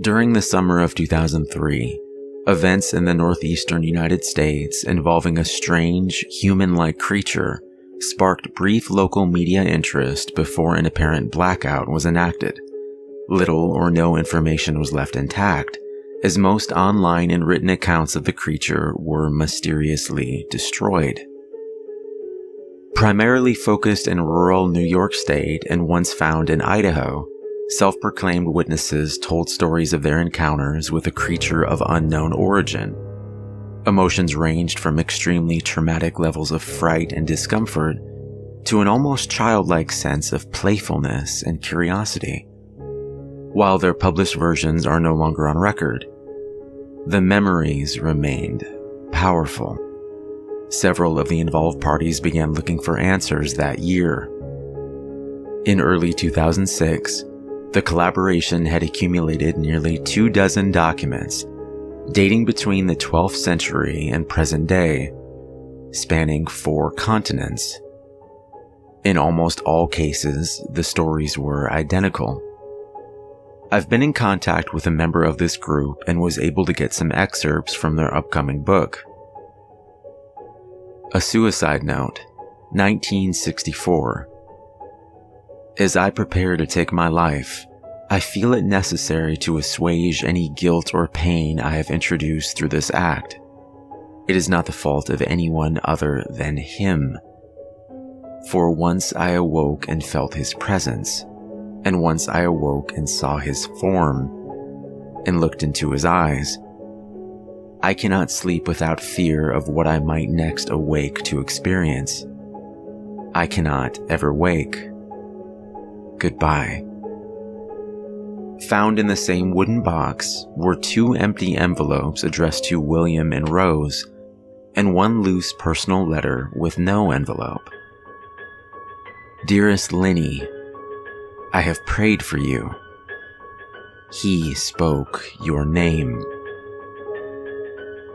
During the summer of 2003, events in the northeastern United States involving a strange, human-like creature sparked brief local media interest before an apparent blackout was enacted. Little or no information was left intact, as most online and written accounts of the creature were mysteriously destroyed. Primarily focused in rural New York State and once found in Idaho, self-proclaimed witnesses told stories of their encounters with a creature of unknown origin. Emotions ranged from extremely traumatic levels of fright and discomfort to an almost childlike sense of playfulness and curiosity. While their published versions are no longer on record, the memories remained powerful. Several of the involved parties began looking for answers that year. In early 2006, the collaboration had accumulated nearly 24 documents dating between the 12th century and present day, spanning 4 continents. In almost all cases, the stories were identical. I've been in contact with a member of this group and was able to get some excerpts from their upcoming book. A suicide note, 1964. As I prepare to take my life, I feel it necessary to assuage any guilt or pain I have introduced through this act. It is not the fault of anyone other than him. For once I awoke and felt his presence, and once I awoke and saw his form, and looked into his eyes. I cannot sleep without fear of what I might next awake to experience. I cannot ever wake. Goodbye. Found in the same wooden box were 2 empty envelopes addressed to William and Rose, and 1 loose personal letter with no envelope. Dearest Linny, I have prayed for you. He spoke your name.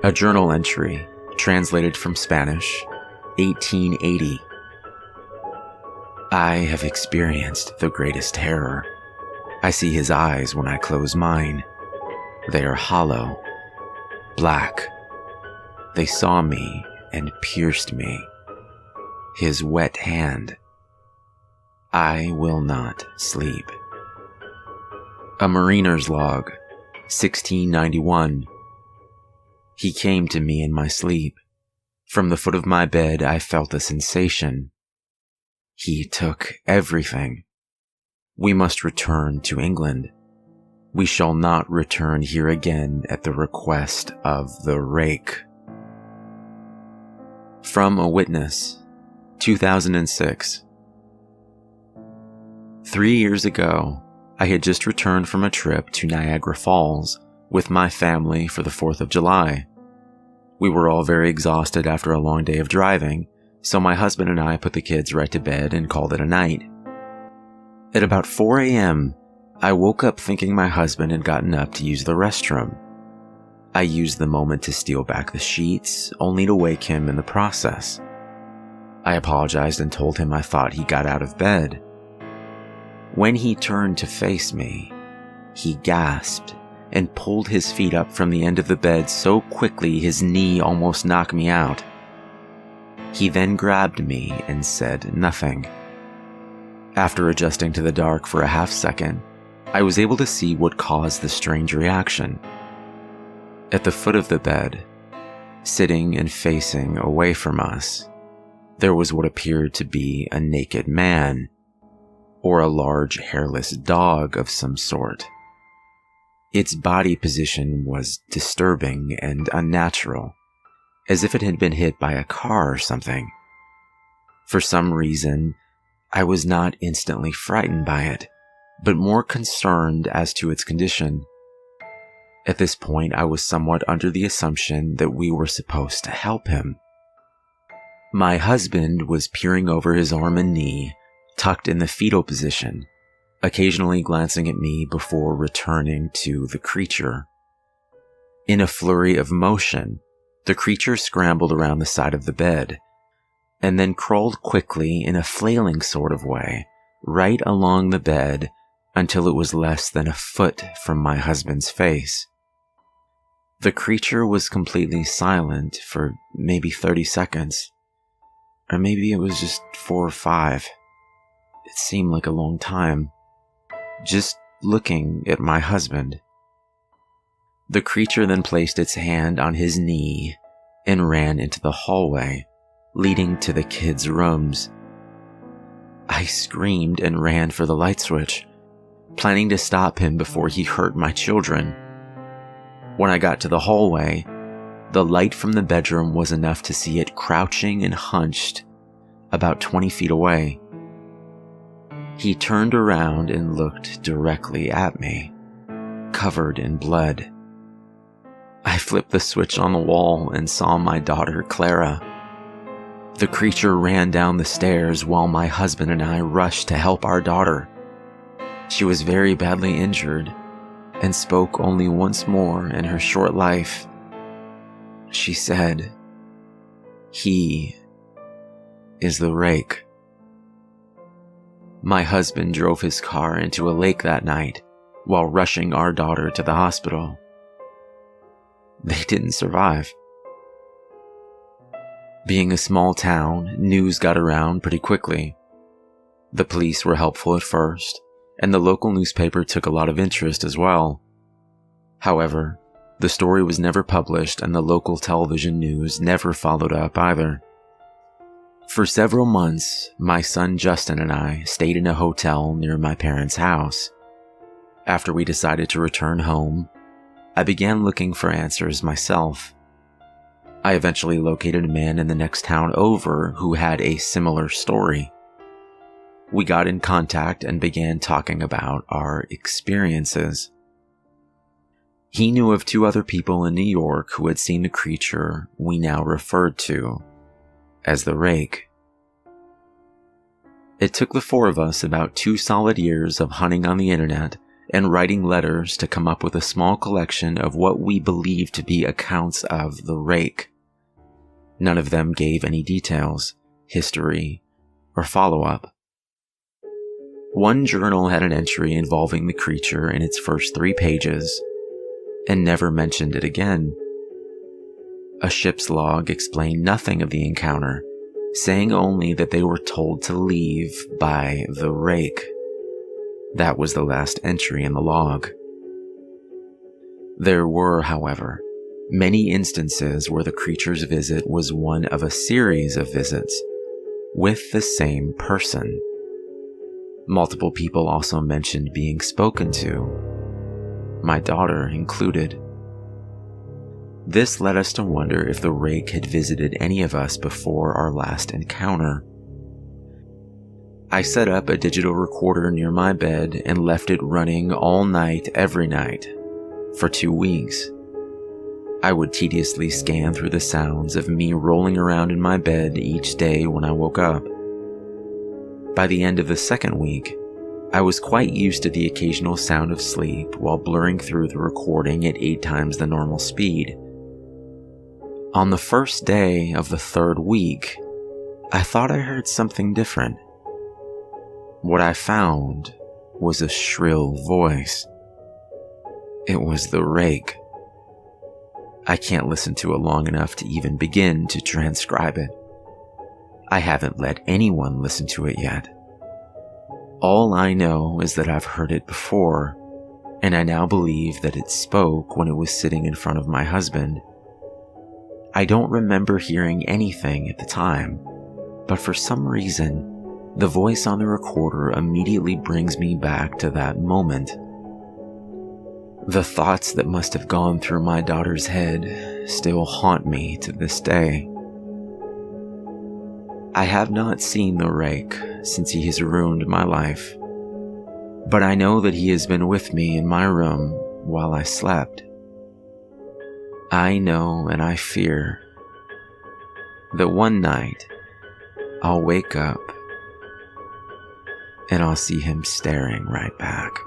A journal entry, translated from Spanish, 1880. I have experienced the greatest terror. I see his eyes when I close mine. They are hollow, black. They saw me and pierced me. His wet hand. I will not sleep. A mariner's log, 1691. He came to me in my sleep. From the foot of my bed I felt a sensation. He took everything. We must return to England. We shall not return here again at the request of the Rake. From a witness, 2006. 3 years ago, I had just returned from a trip to Niagara Falls with my family for the 4th of July. We were all very exhausted after a long day of driving, so my husband and I put the kids right to bed and called it a night. At about 4 a.m., I woke up thinking my husband had gotten up to use the restroom. I used the moment to steal back the sheets, only to wake him in the process. I apologized and told him I thought he got out of bed. When he turned to face me, he gasped and pulled his feet up from the end of the bed so quickly his knee almost knocked me out. He then grabbed me and said nothing. After adjusting to the dark for a half second, I was able to see what caused the strange reaction. At the foot of the bed, sitting and facing away from us, there was what appeared to be a naked man, or a large hairless dog of some sort. Its body position was disturbing and unnatural, as if it had been hit by a car or something. For some reason, I was not instantly frightened by it, but more concerned as to its condition. At this point, I was somewhat under the assumption that we were supposed to help him. My husband was peering over his arm and knee, tucked in the fetal position, occasionally glancing at me before returning to the creature. In a flurry of motion, the creature scrambled around the side of the bed, and then crawled quickly in a flailing sort of way, right along the bed until it was less than a foot from my husband's face. The creature was completely silent for maybe 30 seconds, or maybe it was just 4 or 5. It seemed like a long time, just looking at my husband. The creature then placed its hand on his knee and ran into the hallway leading to the kids' rooms. I screamed and ran for the light switch, planning to stop him before he hurt my children. When I got to the hallway, the light from the bedroom was enough to see it crouching and hunched about 20 feet away. He turned around and looked directly at me, covered in blood. I flipped the switch on the wall and saw my daughter, Clara. The creature ran down the stairs while my husband and I rushed to help our daughter. She was very badly injured and spoke only once more in her short life. She said, "He is the Rake." My husband drove his car into a lake that night while rushing our daughter to the hospital. They didn't survive. Being a small town, news got around pretty quickly. The police were helpful at first, and the local newspaper took a lot of interest as well. However, the story was never published and the local television news never followed up either. For several months, my son Justin and I stayed in a hotel near my parents' house. After we decided to return home, I began looking for answers myself. I eventually located a man in the next town over who had a similar story. We got in contact and began talking about our experiences. He knew of 2 other people in New York who had seen the creature we now referred to as the Rake. It took the 4 of us about 2 solid years of hunting on the internet and writing letters to come up with a small collection of what we believed to be accounts of the Rake. None of them gave any details, history, or follow-up. One journal had an entry involving the creature in its first 3 pages, and never mentioned it again. A ship's log explained nothing of the encounter, saying only that they were told to leave by the Rake. That was the last entry in the log. There were, however, many instances where the creature's visit was one of a series of visits with the same person. Multiple people also mentioned being spoken to, my daughter included. This led us to wonder if the Rake had visited any of us before our last encounter. I set up a digital recorder near my bed and left it running all night every night for 2 weeks. I would tediously scan through the sounds of me rolling around in my bed each day when I woke up. By the end of the 2nd week, I was quite used to the occasional sound of sleep while blurring through the recording at 8 times the normal speed. On the first day of the 3rd week, I thought I heard something different. What I found was a shrill voice. It was the Rake. I can't listen to it long enough to even begin to transcribe it. I haven't let anyone listen to it yet. All I know is that I've heard it before, and I now believe that it spoke when it was sitting in front of my husband. I don't remember hearing anything at the time, but for some reason, the voice on the recorder immediately brings me back to that moment. The thoughts that must have gone through my daughter's head still haunt me to this day. I have not seen the Rake since he has ruined my life, but I know that he has been with me in my room while I slept. I know and I fear that one night I'll wake up and I'll see him staring right back.